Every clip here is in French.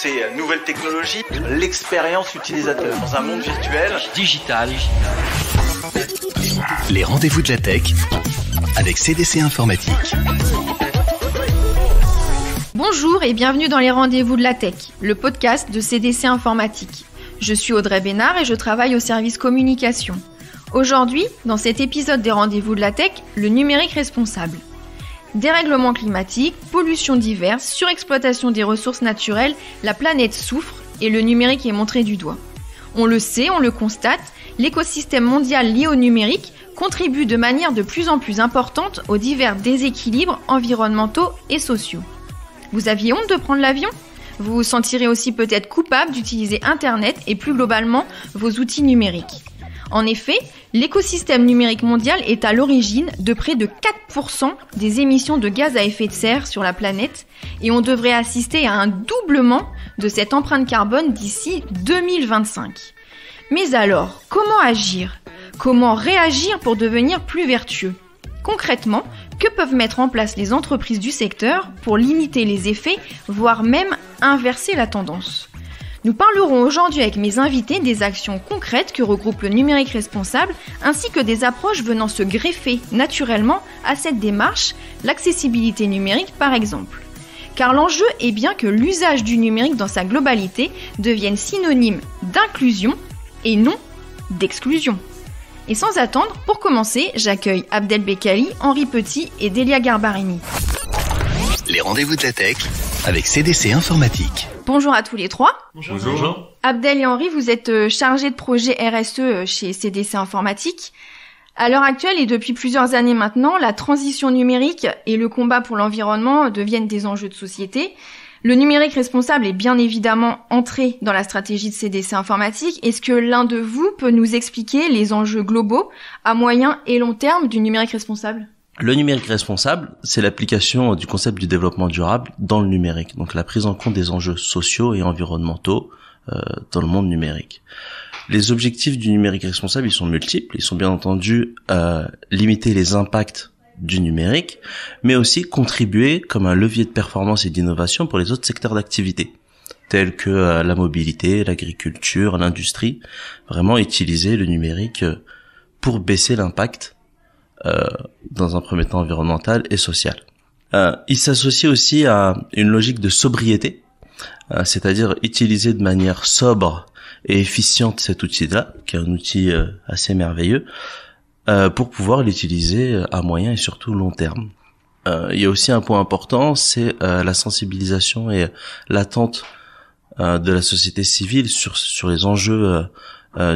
ces nouvelles technologies, l'expérience utilisateur dans un monde virtuel, digital. Les rendez-vous de la tech avec CDC Informatique. Bonjour et bienvenue dans les rendez-vous de la tech, le podcast de CDC Informatique. Je suis Audrey Bénard et je travaille au service communication. Aujourd'hui, dans cet épisode des rendez-vous de la tech, le numérique responsable. Dérèglement climatique, pollution diverse, surexploitation des ressources naturelles, la planète souffre et le numérique est montré du doigt. On le sait, on le constate, l'écosystème mondial lié au numérique contribue de manière de plus en plus importante aux divers déséquilibres environnementaux et sociaux. Vous aviez honte de prendre l'avion ? Vous vous sentirez aussi peut-être coupable d'utiliser Internet et plus globalement vos outils numériques. En effet, l'écosystème numérique mondial est à l'origine de près de 4% des émissions de gaz à effet de serre sur la planète et on devrait assister à un doublement de cette empreinte carbone d'ici 2025. Mais alors, comment agir ? Comment réagir pour devenir plus vertueux ? Concrètement, que peuvent mettre en place les entreprises du secteur pour limiter les effets, voire même inverser la tendance ? Nous parlerons aujourd'hui avec mes invités des actions concrètes que regroupe le numérique responsable, ainsi que des approches venant se greffer naturellement à cette démarche, l'accessibilité numérique par exemple. Car l'enjeu est bien que l'usage du numérique dans sa globalité devienne synonyme d'inclusion et non d'exclusion. Et sans attendre, pour commencer, j'accueille Abdel Bekali, Henri Petit et Delia Garbarini. Les rendez-vous de la tech avec CDC Informatique. Bonjour à tous les trois. Bonjour. Abdel et Henri, vous êtes chargés de projet RSE chez CDC Informatique. À l'heure actuelle et depuis plusieurs années maintenant, la transition numérique et le combat pour l'environnement deviennent des enjeux de société. Le numérique responsable est bien évidemment entré dans la stratégie de CDC Informatique. Est-ce que l'un de vous peut nous expliquer les enjeux globaux à moyen et long terme du numérique responsable ? Le numérique responsable, c'est l'application du concept du développement durable dans le numérique. Donc la prise en compte des enjeux sociaux et environnementaux dans le monde numérique. Les objectifs du numérique responsable, ils sont multiples. Ils sont bien entendu limiter les impacts du numérique, mais aussi contribuer comme un levier de performance et d'innovation pour les autres secteurs d'activité, tels que la mobilité, l'agriculture, l'industrie. Vraiment utiliser le numérique pour baisser l'impact dans un premier temps environnemental et social. Il s'associe aussi à une logique de sobriété, c'est-à-dire utiliser de manière sobre et efficiente cet outil-là, qui est un outil assez merveilleux, pour pouvoir l'utiliser à moyen et surtout long terme. Il y a aussi un point important, c'est la sensibilisation et l'attente de la société civile sur les enjeux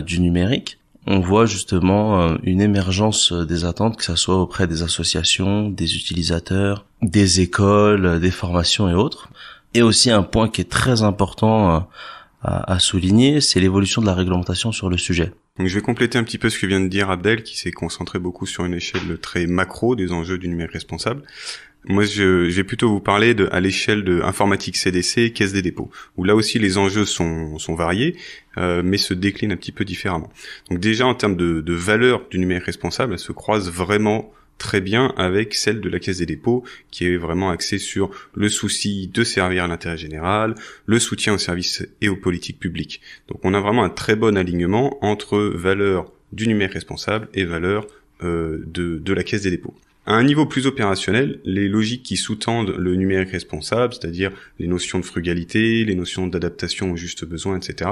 du numérique. On voit justement une émergence des attentes, que ça soit auprès des associations, des utilisateurs, des écoles, des formations et autres. Et aussi un point qui est très important à souligner, c'est l'évolution de la réglementation sur le sujet. Donc je vais compléter un petit peu ce que vient de dire Abdel, qui s'est concentré beaucoup sur une échelle très macro des enjeux du numérique responsable. Moi, je vais plutôt vous parler à l'échelle de informatique CDC, Caisse des dépôts, où là aussi les enjeux sont variés, mais se déclinent un petit peu différemment. Donc déjà en termes de valeur du numérique responsable, elle se croise vraiment très bien avec celle de la Caisse des dépôts, qui est vraiment axée sur le souci de servir l'intérêt général, le soutien aux services et aux politiques publiques. Donc on a vraiment un très bon alignement entre valeur du numérique responsable et valeur de la Caisse des dépôts. À un niveau plus opérationnel, les logiques qui sous-tendent le numérique responsable, c'est-à-dire les notions de frugalité, les notions d'adaptation aux justes besoins, etc.,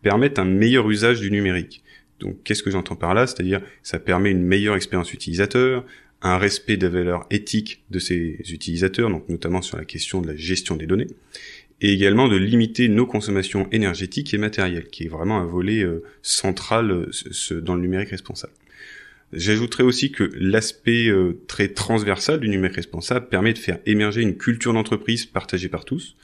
permettent un meilleur usage du numérique. Donc, qu'est-ce que j'entends par là ? C'est-à-dire, ça permet une meilleure expérience utilisateur, un respect des valeurs éthiques de ces utilisateurs, donc notamment sur la question de la gestion des données, et également de limiter nos consommations énergétiques et matérielles, qui est vraiment un volet central dans le numérique responsable. J'ajouterais aussi que l'aspect très transversal du numérique responsable permet de faire émerger une culture d'entreprise partagée par tous,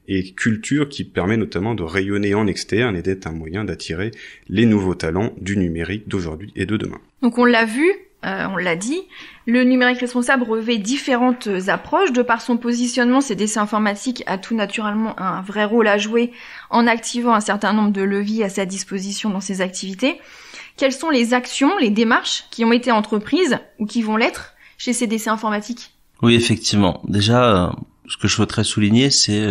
et culture qui permet notamment de rayonner en externe et d'être un moyen d'attirer les nouveaux talents du numérique d'aujourd'hui et de demain. Donc on l'a vu, on l'a dit, le numérique responsable revêt différentes approches. De par son positionnement, CDC Informatique a tout naturellement un vrai rôle à jouer en activant un certain nombre de leviers à sa disposition dans ses activités. Quelles sont les actions, les démarches qui ont été entreprises ou qui vont l'être chez CDC Informatique ? Oui, effectivement. Déjà, Ce que je souhaiterais souligner, c'est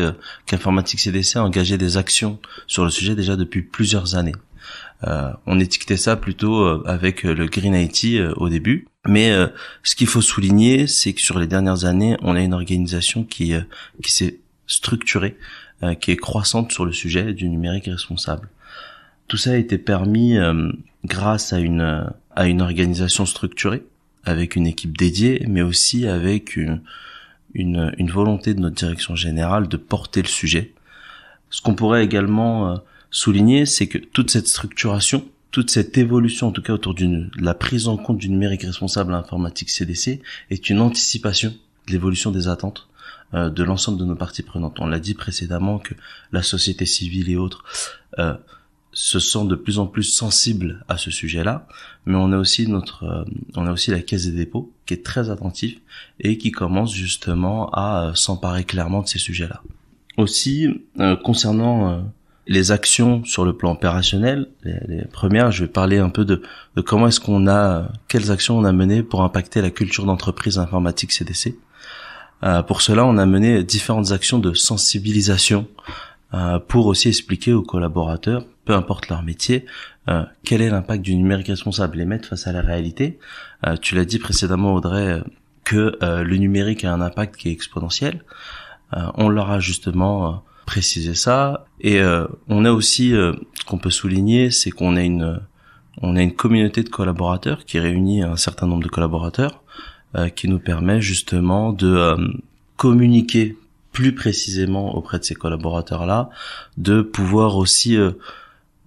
qu'Informatique CDC a engagé des actions sur le sujet déjà depuis plusieurs années. On étiquetait ça plutôt avec le Green IT au début. Mais ce qu'il faut souligner, c'est que sur les dernières années, on a une organisation qui s'est structurée, qui est croissante sur le sujet du numérique responsable. Tout ça a été permis grâce à une organisation structurée, avec une équipe dédiée, mais aussi avec une volonté de notre direction générale de porter le sujet. Ce qu'on pourrait également souligner, c'est que toute cette structuration, toute cette évolution, en tout cas autour de la prise en compte du numérique responsable à Informatique CDC, est une anticipation de l'évolution des attentes de l'ensemble de nos parties prenantes. On l'a dit précédemment que la société civile et autres se sentent de plus en plus sensibles à ce sujet-là, mais on a aussi la Caisse des dépôts qui est très attentive et qui commence justement à s'emparer clairement de ces sujets-là. Aussi, concernant les actions sur le plan opérationnel, les premières, je vais parler un peu de comment quelles actions on a menées pour impacter la culture d'entreprise Informatique CDC. Pour cela, on a mené différentes actions de sensibilisation pour aussi expliquer aux collaborateurs, peu importe leur métier, quel est l'impact du numérique responsable, les mettre face à la réalité. Tu l'as dit précédemment, Audrey, que le numérique a un impact qui est exponentiel. On leur a justement précisé ça, et on a aussi ce qu'on peut souligner, c'est qu'on a une communauté de collaborateurs qui réunit un certain nombre de collaborateurs, qui nous permet justement de communiquer plus précisément auprès de ces collaborateurs-là, de pouvoir aussi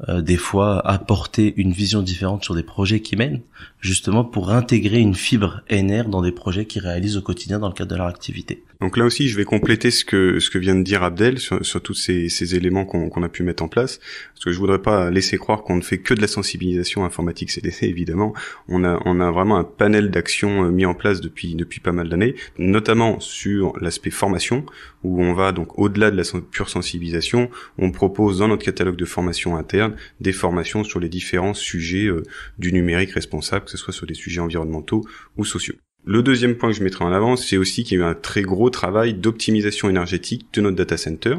des fois apporter une vision différente sur des projets qu'ils mènent, justement pour intégrer une fibre NR dans des projets qu'ils réalisent au quotidien dans le cadre de leur activité. Donc là aussi, je vais compléter ce que vient de dire Abdel sur tous ces éléments qu'on a pu mettre en place, parce que je voudrais pas laisser croire qu'on ne fait que de la sensibilisation Informatique CDC. Évidemment, on a vraiment un panel d'actions mis en place depuis pas mal d'années, notamment sur l'aspect formation, où on va donc au-delà de la pure sensibilisation, on propose dans notre catalogue de formation interne des formations sur les différents sujets du numérique responsable, que ce soit sur des sujets environnementaux ou sociaux. Le deuxième point que je mettrai en avant, c'est aussi qu'il y a eu un très gros travail d'optimisation énergétique de notre data center,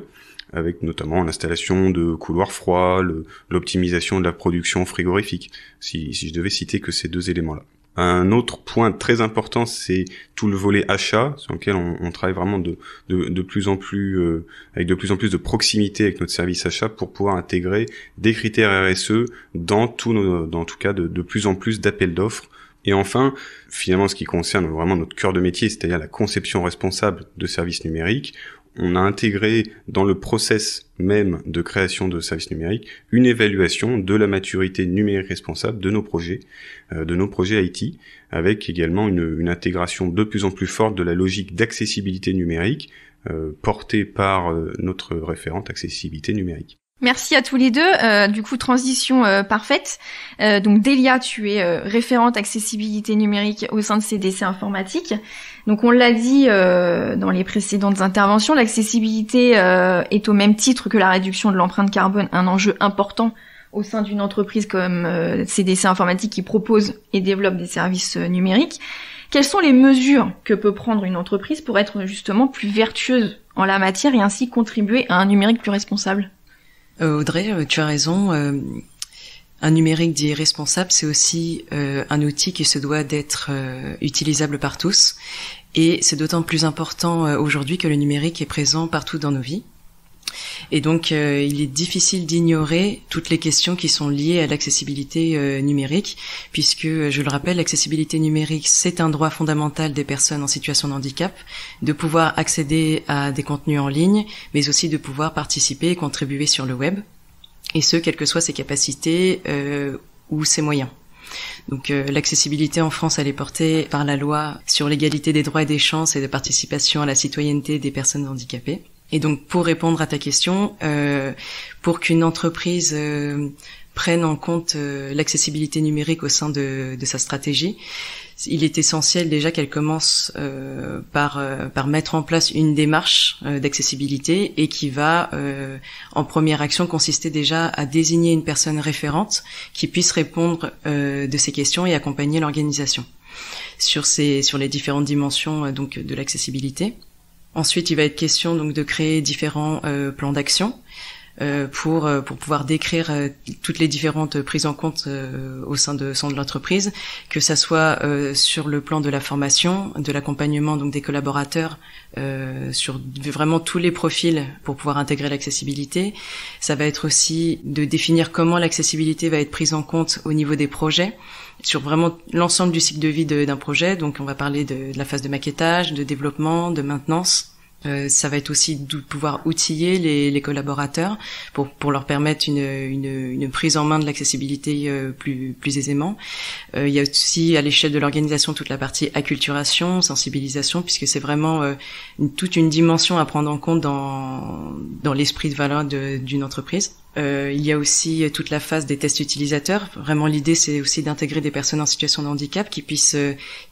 avec notamment l'installation de couloirs froids, l'optimisation de la production frigorifique, si je devais citer que ces deux éléments-là. Un autre point très important, c'est tout le volet achat, sur lequel on travaille vraiment de plus en plus avec de plus en plus de proximité avec notre service achat pour pouvoir intégrer des critères RSE dans tout cas de plus en plus d'appels d'offres. Et enfin, finalement, ce qui concerne vraiment notre cœur de métier, c'est-à-dire la conception responsable de services numériques, on a intégré dans le process même de création de services numériques une évaluation de la maturité numérique responsable de nos projets IT, avec également une intégration de plus en plus forte de la logique d'accessibilité numérique portée par notre référente accessibilité numérique. Merci à tous les deux. Du coup, transition parfaite. Donc Delia, tu es référente accessibilité numérique au sein de CDC Informatique. Donc on l'a dit dans les précédentes interventions, l'accessibilité est au même titre que la réduction de l'empreinte carbone un enjeu important au sein d'une entreprise comme CDC Informatique qui propose et développe des services numériques. Quelles sont les mesures que peut prendre une entreprise pour être justement plus vertueuse en la matière et ainsi contribuer à un numérique plus responsable ? Audrey, tu as raison. Un numérique dit responsable, c'est aussi un outil qui se doit d'être utilisable par tous. Et c'est d'autant plus important aujourd'hui que le numérique est présent partout dans nos vies. Et donc, il est difficile d'ignorer toutes les questions qui sont liées à l'accessibilité numérique, puisque, je le rappelle, l'accessibilité numérique, c'est un droit fondamental des personnes en situation de handicap, de pouvoir accéder à des contenus en ligne, mais aussi de pouvoir participer et contribuer sur le web, et ce, quelles que soient ses capacités ou ses moyens. Donc l'accessibilité en France, elle est portée par la loi sur l'égalité des droits et des chances et de participation à la citoyenneté des personnes handicapées. Et donc, pour répondre à ta question, pour qu'une entreprise prenne en compte l'accessibilité numérique au sein de sa stratégie, il est essentiel déjà qu'elle commence par mettre en place une démarche d'accessibilité et qui va, en première action, consister déjà à désigner une personne référente qui puisse répondre de ces questions et accompagner l'organisation sur les différentes dimensions donc de l'accessibilité. Ensuite, il va être question donc de créer différents plans d'action pour pouvoir décrire toutes les différentes prises en compte au sein de l'entreprise, que ça soit sur le plan de la formation, de l'accompagnement donc des collaborateurs sur vraiment tous les profils pour pouvoir intégrer l'accessibilité. Ça va être aussi de définir comment l'accessibilité va être prise en compte au niveau des projets, sur vraiment l'ensemble du cycle de vie d'un projet. Donc on va parler de la phase de maquettage, de développement, de maintenance. Ça va être aussi de pouvoir outiller les collaborateurs pour leur permettre une prise en main de l'accessibilité plus aisément. Il y a aussi à l'échelle de l'organisation toute la partie acculturation, sensibilisation, puisque c'est vraiment toute une dimension à prendre en compte dans l'esprit de valeur d'une entreprise. Il y a aussi toute la phase des tests utilisateurs. Vraiment, l'idée, c'est aussi d'intégrer des personnes en situation de handicap qui puissent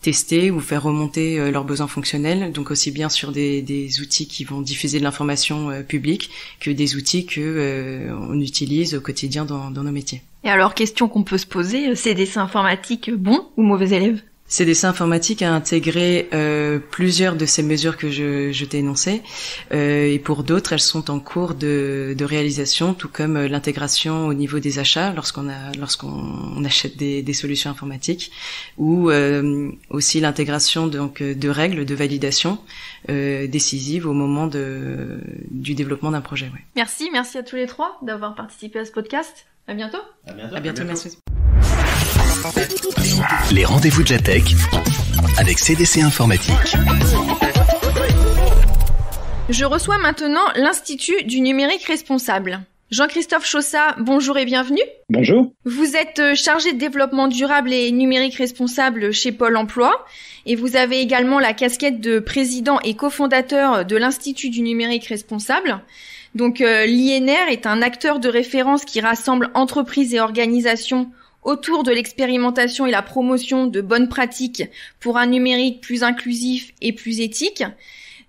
tester ou faire remonter leurs besoins fonctionnels. Donc aussi bien sur des outils qui vont diffuser de l'information publique que des outils que on utilise au quotidien dans nos métiers. Et alors, question qu'on peut se poser, CDC informatique, bon ou mauvais élève? CDC informatique a intégré plusieurs de ces mesures que je t'ai énoncées, et pour d'autres, elles sont en cours de réalisation, tout comme l'intégration au niveau des achats lorsqu'on achète des solutions informatiques, ou aussi l'intégration donc de règles de validation décisives au moment du développement d'un projet. Ouais. Merci à tous les trois d'avoir participé à ce podcast. À bientôt. À bientôt. Merci. Les rendez-vous de la tech avec CDC Informatique. Je reçois maintenant l'Institut du numérique responsable. Jean-Christophe Chaussat, bonjour et bienvenue. Bonjour. Vous êtes chargé de développement durable et numérique responsable chez Pôle emploi et vous avez également la casquette de président et cofondateur de l'Institut du numérique responsable. Donc l'INR est un acteur de référence qui rassemble entreprises et organisations autour de l'expérimentation et la promotion de bonnes pratiques pour un numérique plus inclusif et plus éthique.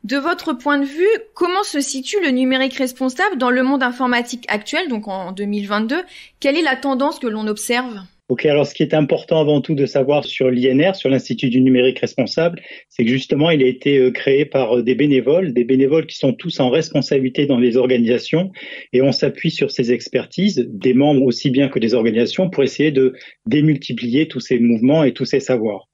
De votre point de vue, comment se situe le numérique responsable dans le monde informatique actuel, donc en 2022 ? Quelle est la tendance que l'on observe ? Ok, alors ce qui est important avant tout de savoir sur l'INR, sur l'Institut du numérique responsable, c'est que justement il a été créé par des bénévoles qui sont tous en responsabilité dans les organisations et on s'appuie sur ces expertises, des membres aussi bien que des organisations, pour essayer de démultiplier tous ces mouvements et tous ces savoirs.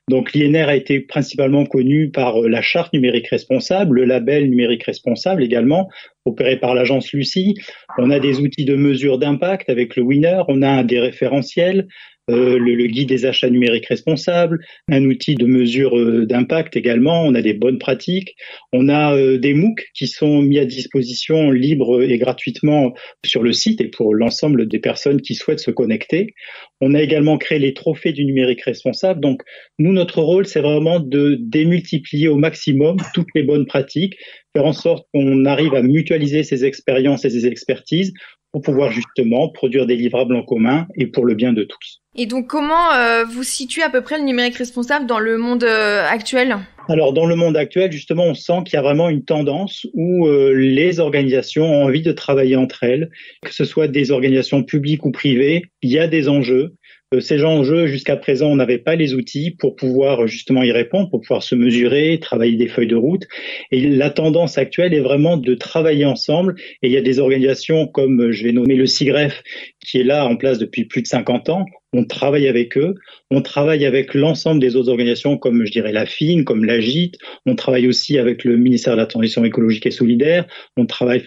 Donc l'INR a été principalement connu par la charte numérique responsable, le label numérique responsable également, opéré par l'agence Lucie. On a des outils de mesure d'impact avec le Winner, on a des référentiels, le guide des achats numériques responsables, un outil de mesure d'impact également, on a des bonnes pratiques, on a des MOOC qui sont mis à disposition libre et gratuitement sur le site et pour l'ensemble des personnes qui souhaitent se connecter. On a également créé les trophées du numérique responsable. Donc nous, notre rôle, c'est vraiment de démultiplier au maximum toutes les bonnes pratiques, faire en sorte qu'on arrive à mutualiser ces expériences et ces expertises pour pouvoir justement produire des livrables en commun et pour le bien de tous. Et donc comment vous situez à peu près le numérique responsable dans le monde actuel ? Alors dans le monde actuel, justement, on sent qu'il y a vraiment une tendance où les organisations ont envie de travailler entre elles, que ce soit des organisations publiques ou privées, il y a des enjeux. Ces enjeux, jusqu'à présent, on n'avait pas les outils pour pouvoir justement y répondre, pour pouvoir se mesurer, travailler des feuilles de route. Et la tendance actuelle est vraiment de travailler ensemble. Et il y a des organisations comme, je vais nommer le SIGREF, qui est là en place depuis plus de 50 ans. On travaille avec eux, on travaille avec l'ensemble des autres organisations comme je dirais la FIN, comme l'AGIT, on travaille aussi avec le ministère de la Transition écologique et solidaire, on travaille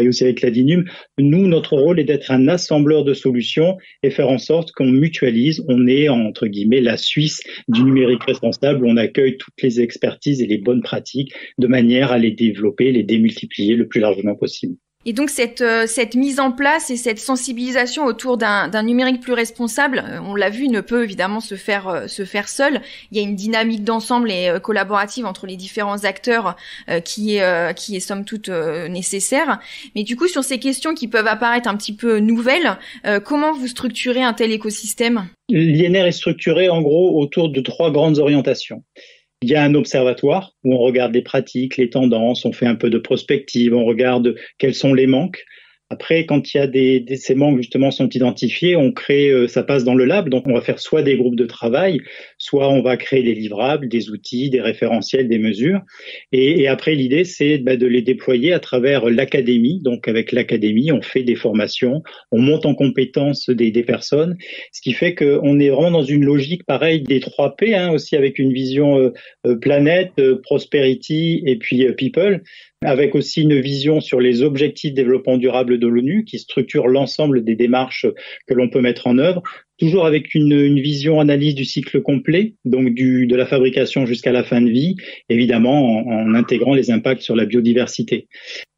aussi avec la DINUM. Nous, notre rôle est d'être un assembleur de solutions et faire en sorte qu'on mutualise, on est entre guillemets la Suisse du numérique responsable où on accueille toutes les expertises et les bonnes pratiques de manière à les développer, les démultiplier le plus largement possible. Et donc cette mise en place et cette sensibilisation autour d'un numérique plus responsable, on l'a vu, ne peut évidemment se faire seul. Il y a une dynamique d'ensemble et collaborative entre les différents acteurs qui est somme toute nécessaire. Mais du coup, sur ces questions qui peuvent apparaître un petit peu nouvelles, comment vous structurez un tel écosystème ? L'INR est structuré en gros autour de 3 grandes orientations. Il y a un observatoire où on regarde les pratiques, les tendances, on fait un peu de prospective, on regarde quels sont les manques. Après, quand il y a ces manques justement sont identifiés, on crée, ça passe dans le lab, donc on va faire soit des groupes de travail, soit on va créer des livrables, des outils, des référentiels, des mesures. Et après, l'idée, c'est de les déployer à travers l'académie. Donc, avec l'académie, on fait des formations, on monte en compétences des personnes, ce qui fait qu'on est vraiment dans une logique pareille des 3 P, aussi avec une vision planète, prosperity et puis people, avec aussi une vision sur les objectifs de développement durable de l'ONU qui structure l'ensemble des démarches que l'on peut mettre en œuvre, toujours avec une vision analyse du cycle complet, donc de la fabrication jusqu'à la fin de vie, évidemment en intégrant les impacts sur la biodiversité.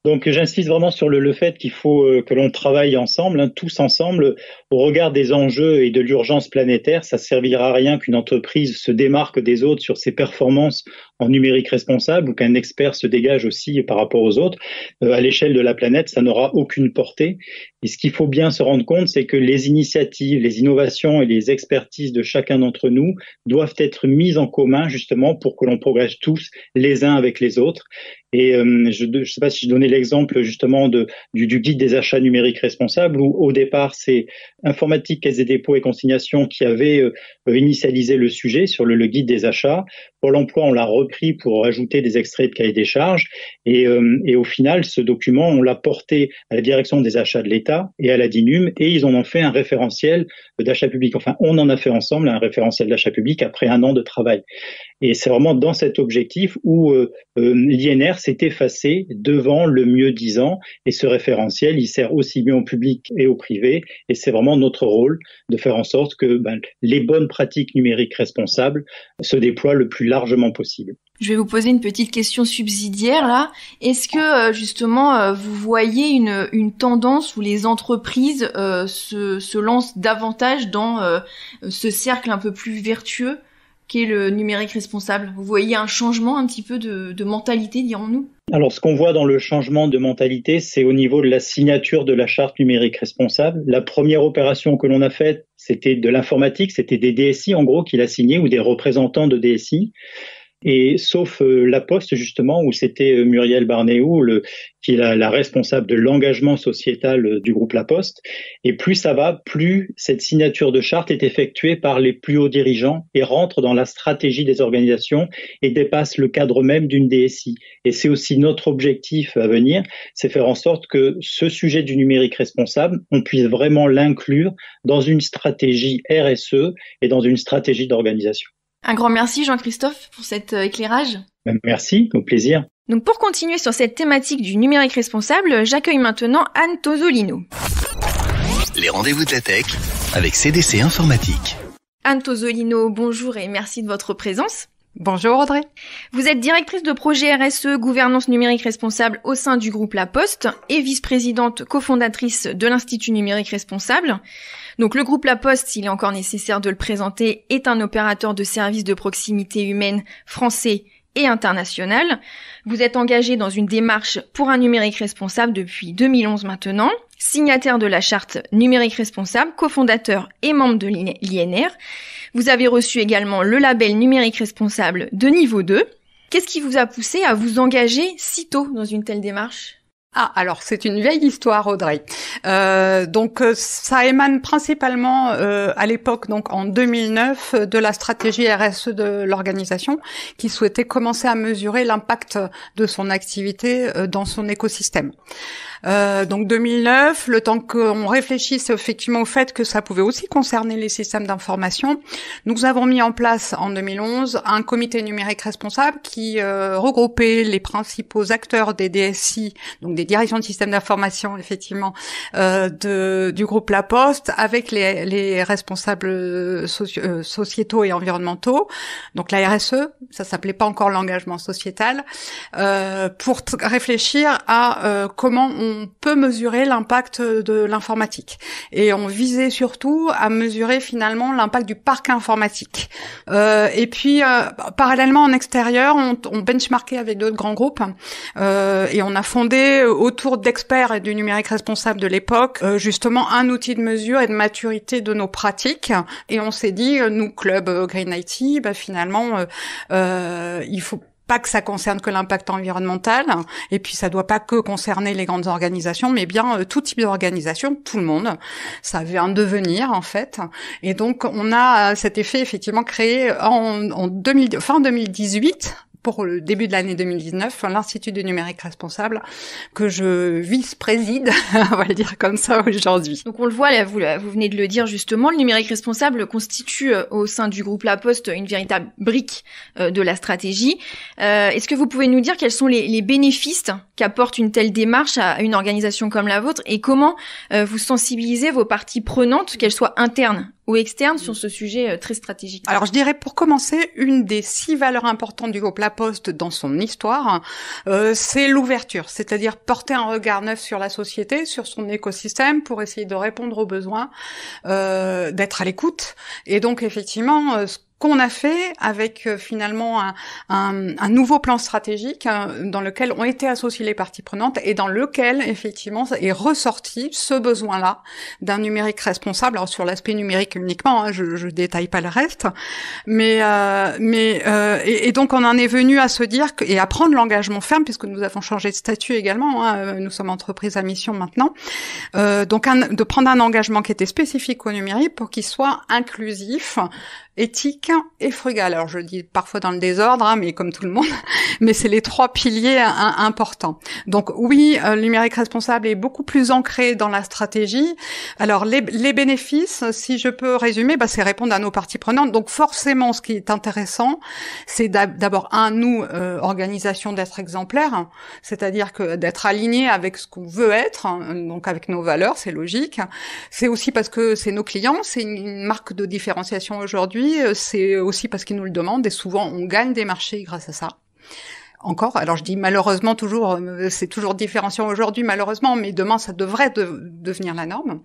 Donc j'insiste vraiment sur le fait qu'il faut que l'on travaille ensemble, tous ensemble, au regard des enjeux et de l'urgence planétaire. Ça servira à rien qu'une entreprise se démarque des autres sur ses performances en numérique responsable ou qu'un expert se dégage aussi par rapport aux autres. À l'échelle de la planète, ça n'aura aucune portée. Et ce qu'il faut bien se rendre compte, c'est que les initiatives, les innovations et les expertises de chacun d'entre nous doivent être mises en commun justement pour que l'on progresse tous les uns avec les autres. Et je ne sais pas si je donnais l'exemple justement du guide des achats numériques responsables où au départ c'est Informatique, Caisse des dépôts et consignations qui avait initialisé le sujet sur le guide des achats. Pôle emploi, on l'a repris pour ajouter des extraits de cahier des charges et au final ce document on l'a porté à la direction des achats de l'État et à la DINUM et ils en ont fait un référentiel d'achat public. Enfin, on en a fait ensemble un référentiel d'achat public après 1 an de travail. Et c'est vraiment dans cet objectif où l'INR s'est effacé devant le mieux-disant et ce référentiel, il sert aussi bien au public et au privé et c'est vraiment notre rôle de faire en sorte que les bonnes pratiques numériques responsables se déploient le plus largement possible. Je vais vous poser une petite question subsidiaire là. Est-ce que justement vous voyez une tendance où les entreprises se lancent davantage dans ce cercle un peu plus vertueux qu'est le numérique responsable? Vous voyez un changement un petit peu de mentalité, dirons-nous? Alors, ce qu'on voit dans le changement de mentalité, c'est au niveau de la signature de la charte numérique responsable. La première opération que l'on a faite, c'était de l'informatique, c'était des DSI en gros qui l'a signé ou des représentants de DSI. Et sauf La Poste justement où c'était Muriel Barnéou qui est la responsable de l'engagement sociétal du groupe La Poste. Et plus ça va, plus cette signature de charte est effectuée par les plus hauts dirigeants et rentre dans la stratégie des organisations et dépasse le cadre même d'une DSI. Et c'est aussi notre objectif à venir, c'est faire en sorte que ce sujet du numérique responsable, on puisse vraiment l'inclure dans une stratégie RSE et dans une stratégie d'organisation. Un grand merci Jean-Christophe pour cet éclairage. Merci, au plaisir. Donc pour continuer sur cette thématique du numérique responsable, j'accueille maintenant Anne Tosolino. Les rendez-vous de la tech avec CDC Informatique. Anne Tosolino, bonjour et merci de votre présence. Bonjour Audrey. Vous êtes directrice de projet RSE Gouvernance numérique responsable au sein du groupe La Poste et vice-présidente cofondatrice de l'Institut numérique responsable. Donc le groupe La Poste, s'il est encore nécessaire de le présenter, est un opérateur de services de proximité humaine français et international. Vous êtes engagé dans une démarche pour un numérique responsable depuis 2011 maintenant, signataire de la charte numérique responsable, cofondateur et membre de l'INR. Vous avez reçu également le label numérique responsable de niveau 2. Qu'est-ce qui vous a poussé à vous engager si tôt dans une telle démarche ? Alors c'est une vieille histoire, Audrey. Donc ça émane principalement à l'époque, donc en 2009, de la stratégie RSE de l'organisation, qui souhaitait commencer à mesurer l'impact de son activité dans son écosystème. Donc 2009, le temps qu'on réfléchisse effectivement au fait que ça pouvait aussi concerner les systèmes d'information, nous avons mis en place en 2011 un comité numérique responsable qui regroupait les principaux acteurs des DSI, donc des directions de systèmes d'information effectivement du groupe La Poste, avec les responsables sociétaux et environnementaux, donc la RSE, ça s'appelait pas encore l'engagement sociétal, pour réfléchir à comment on peut mesurer l'impact de l'informatique. Et on visait surtout à mesurer finalement l'impact du parc informatique. Et puis, parallèlement en extérieur, on benchmarkait avec d'autres grands groupes et on a fondé autour d'experts et du numérique responsable de l'époque justement un outil de mesure et de maturité de nos pratiques. Et on s'est dit, nous, Club Green IT, finalement, il faut pas que ça concerne que l'impact environnemental, et puis ça doit pas que concerner les grandes organisations, mais bien tout type d'organisation, tout le monde. Ça avait un devenir en fait, et donc on a cet effet effectivement créé fin 2018. Pour le début de l'année 2019, l'Institut du numérique responsable, que je vice-préside, on va le dire comme ça aujourd'hui. Donc on le voit, là, vous venez de le dire justement, le numérique responsable constitue au sein du groupe La Poste une véritable brique de la stratégie. Est-ce que vous pouvez nous dire quels sont les bénéfices qu'apporte une telle démarche à une organisation comme la vôtre, et comment vous sensibilisez vos parties prenantes, qu'elles soient internes ou externes, sur ce sujet très stratégique? Alors je dirais, pour commencer, une des 6 valeurs importantes du groupe La Poste dans son histoire, c'est l'ouverture, c'est-à-dire porter un regard neuf sur la société, sur son écosystème, pour essayer de répondre aux besoins, d'être à l'écoute. Et donc effectivement, ce qu'on a fait avec finalement un nouveau plan stratégique dans lequel ont été associées les parties prenantes, et dans lequel effectivement est ressorti ce besoin-là d'un numérique responsable. Alors sur l'aspect numérique uniquement, je détaille pas le reste, mais donc on en est venu à se dire et à prendre l'engagement ferme, puisque nous avons changé de statut également, nous sommes entreprise à mission maintenant, donc de prendre un engagement qui était spécifique au numérique pour qu'il soit inclusif, éthique et frugal. Alors je le dis parfois dans le désordre, mais comme tout le monde, mais c'est les 3 piliers importants. Donc oui, le numérique responsable est beaucoup plus ancré dans la stratégie. Alors les bénéfices, si je peux résumer, c'est répondre à nos parties prenantes. Donc forcément, ce qui est intéressant, c'est d'abord nous, organisation, d'être exemplaire, c'est-à-dire que d'être aligné avec ce qu'on veut être, donc avec nos valeurs, c'est logique. C'est aussi parce que c'est nos clients, c'est une marque de différenciation aujourd'hui. C'est aussi parce qu'ils nous le demandent, et souvent on gagne des marchés grâce à ça. Encore, alors je dis malheureusement toujours, c'est toujours différenciant aujourd'hui malheureusement, mais demain ça devrait devenir la norme.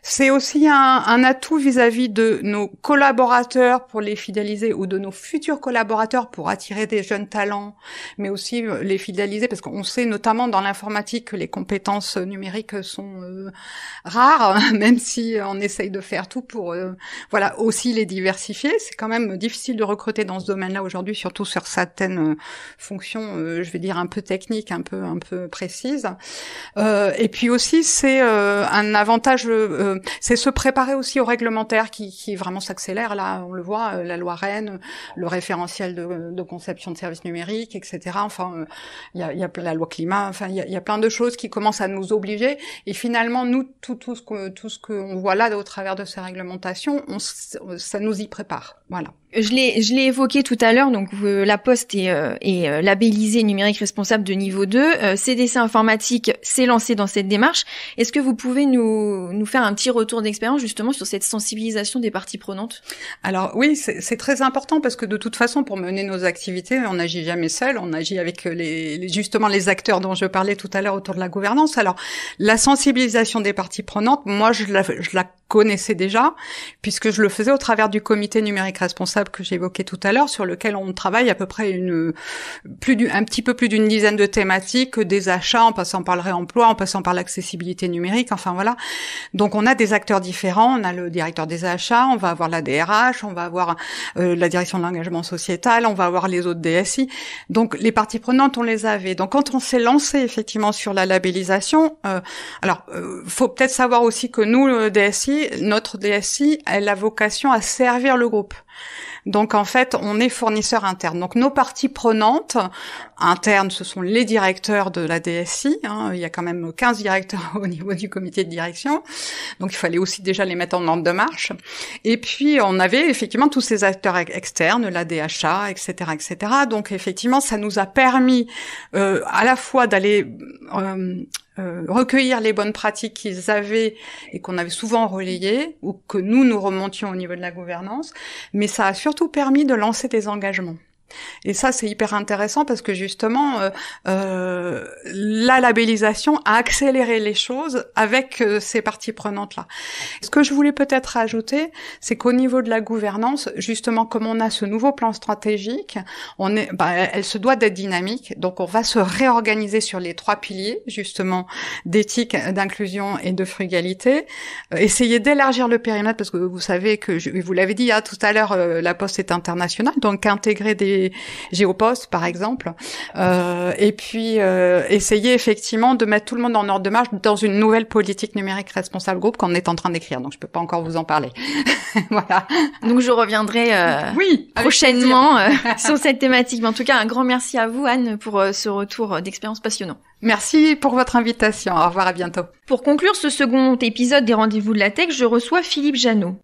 C'est aussi un atout vis-à-vis de nos collaborateurs pour les fidéliser, ou de nos futurs collaborateurs pour attirer des jeunes talents, mais aussi les fidéliser, parce qu'on sait notamment dans l'informatique que les compétences numériques sont rares, même si on essaye de faire tout pour aussi les diversifier. C'est quand même difficile de recruter dans ce domaine-là aujourd'hui, surtout sur certaines fonctions, je vais dire un peu techniques, un peu précises. Et puis aussi c'est un avantage. C'est se préparer aussi au réglementaire qui vraiment s'accélère. Là, on le voit, la loi Rennes, le référentiel de conception de services numériques, etc. Enfin, il y a la loi climat. Enfin, il y a plein de choses qui commencent à nous obliger. Et finalement, nous, tout ce qu'on voit là au travers de ces réglementations, ça nous y prépare. Voilà. Je l'ai évoqué tout à l'heure, donc La Poste est labellisée numérique responsable de niveau 2. CDC Informatique s'est lancé dans cette démarche. Est-ce que vous pouvez nous faire un petit retour d'expérience justement sur cette sensibilisation des parties prenantes? Alors oui, c'est très important, parce que de toute façon, pour mener nos activités, on n'agit jamais seul, on agit avec justement les acteurs dont je parlais tout à l'heure autour de la gouvernance. Alors la sensibilisation des parties prenantes, moi je la connaissais déjà, puisque je le faisais au travers du comité numérique responsable que j'évoquais tout à l'heure, sur lequel on travaille à peu près un petit peu plus d'une dizaine de thématiques, des achats, en passant par le réemploi, en passant par l'accessibilité numérique, enfin voilà. Donc on a des acteurs différents, on a le directeur des achats, on va avoir la DRH, on va avoir la direction de l'engagement sociétal, on va avoir les autres DSI. Donc les parties prenantes, on les avait. Donc quand on s'est lancé effectivement sur la labellisation, faut peut-être savoir aussi que nous, le DSI, notre DSI, elle a vocation à servir le groupe. Donc en fait, on est fournisseur interne. Donc nos parties prenantes internes, ce sont les directeurs de la DSI. Il y a quand même 15 directeurs au niveau du comité de direction. Donc il fallait aussi déjà les mettre en ordre de marche. Et puis on avait effectivement tous ces acteurs externes, la DHA, etc., etc. Donc effectivement, ça nous a permis à la fois d'aller recueillir les bonnes pratiques qu'ils avaient et qu'on avait souvent relayées, ou que nous remontions au niveau de la gouvernance, mais ça a surtout permis de lancer des engagements. Et ça, c'est hyper intéressant, parce que justement, la labellisation a accéléré les choses avec ces parties prenantes-là. Ce que je voulais peut-être rajouter, c'est qu'au niveau de la gouvernance, justement, comme on a ce nouveau plan stratégique, elle se doit d'être dynamique. Donc, on va se réorganiser sur les 3 piliers, justement, d'éthique, d'inclusion et de frugalité. Essayer d'élargir le périmètre, parce que vous savez que, vous l'avez dit tout à l'heure, La Poste est internationale, donc intégrer des Géopost par exemple, et puis essayer effectivement de mettre tout le monde en ordre de marche dans une nouvelle politique numérique responsable groupe qu'on est en train d'écrire. Donc je peux pas encore vous en parler. Voilà. Donc je reviendrai prochainement sur cette thématique. Mais en tout cas, un grand merci à vous, Anne, pour ce retour d'expérience passionnant. Merci pour votre invitation. Au revoir, à bientôt. Pour conclure ce second épisode des Rendez-vous de la Tech, je reçois Philippe Jeannot.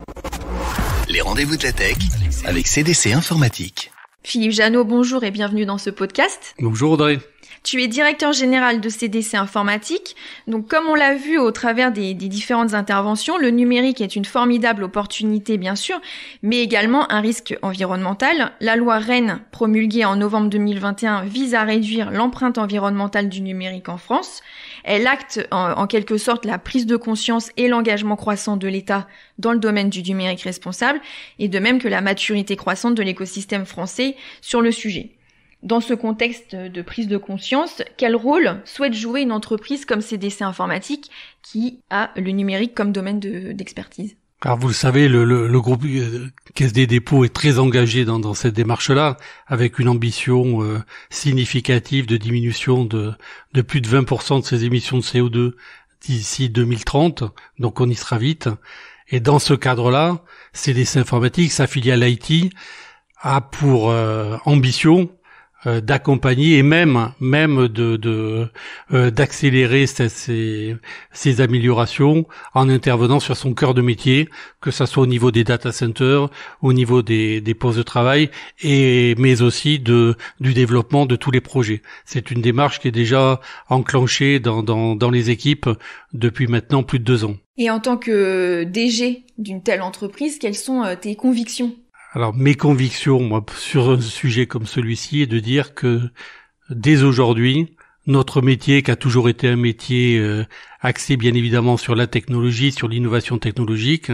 Les Rendez-vous de la Tech avec CDC Informatique. Philippe Jeannot, bonjour et bienvenue dans ce podcast. Bonjour Audrey. Tu es directeur général de CDC Informatique. Donc, comme on l'a vu au travers des différentes interventions, le numérique est une formidable opportunité, bien sûr, mais également un risque environnemental. La loi REEN, promulguée en novembre 2021, vise à réduire l'empreinte environnementale du numérique en France. Elle acte en quelque sorte la prise de conscience et l'engagement croissant de l'État dans le domaine du numérique responsable, et de même que la maturité croissante de l'écosystème français sur le sujet. Dans ce contexte de prise de conscience, quel rôle souhaite jouer une entreprise comme CDC Informatique qui a le numérique comme domaine d'expertise ? Alors vous le savez, le groupe Caisse des dépôts est très engagé dans cette démarche-là, avec une ambition significative de diminution de plus de 20% de ses émissions de CO2 d'ici 2030, donc on y sera vite. Et dans ce cadre-là, CDC Informatique, sa filiale IT, a pour ambition d'accompagner et même d'accélérer ces améliorations en intervenant sur son cœur de métier, que ça soit au niveau des data centers, au niveau des postes de travail, mais aussi du développement de tous les projets. C'est une démarche qui est déjà enclenchée dans les équipes depuis maintenant plus de 2 ans. Et en tant que DG d'une telle entreprise, quelles sont tes convictions ? Alors, mes convictions, moi, sur un sujet comme celui-ci, est de dire que, dès aujourd'hui, notre métier, qui a toujours été un métier axé, bien évidemment, sur la technologie, sur l'innovation technologique,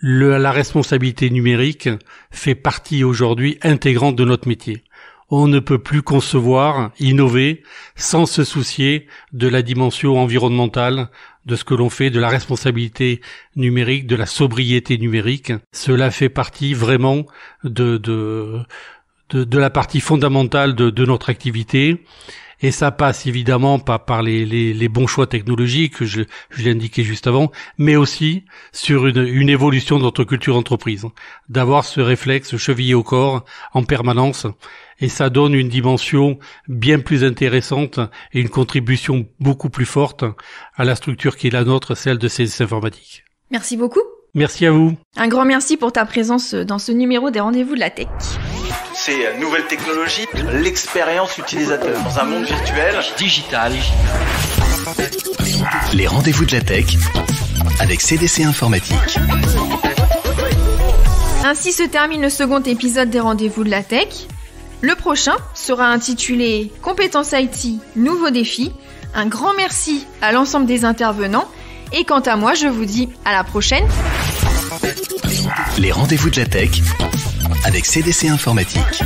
la responsabilité numérique fait partie, aujourd'hui, intégrante de notre métier. On ne peut plus concevoir, innover, sans se soucier de la dimension environnementale, de ce que l'on fait, de la responsabilité numérique, de la sobriété numérique. Cela fait partie vraiment de la partie fondamentale de notre activité. Et ça passe évidemment pas par les bons choix technologiques, je l'ai indiqué juste avant, mais aussi sur une évolution de notre culture d'entreprise. D'avoir ce réflexe chevillé au corps en permanence. Et ça donne une dimension bien plus intéressante et une contribution beaucoup plus forte à la structure qui est la nôtre, celle de CDC Informatique. Merci beaucoup. Merci à vous. Un grand merci pour ta présence dans ce numéro des Rendez-vous de la Tech. Ces nouvelles technologies, l'expérience utilisateur dans un monde virtuel, digital. Les Rendez-vous de la Tech avec CDC Informatique. Ainsi se termine le second épisode des Rendez-vous de la Tech. Le prochain sera intitulé « Compétences IT, nouveaux défis ». Un grand merci à l'ensemble des intervenants. Et quant à moi, je vous dis à la prochaine. Les Rendez-vous de la Tech avec CDC Informatique.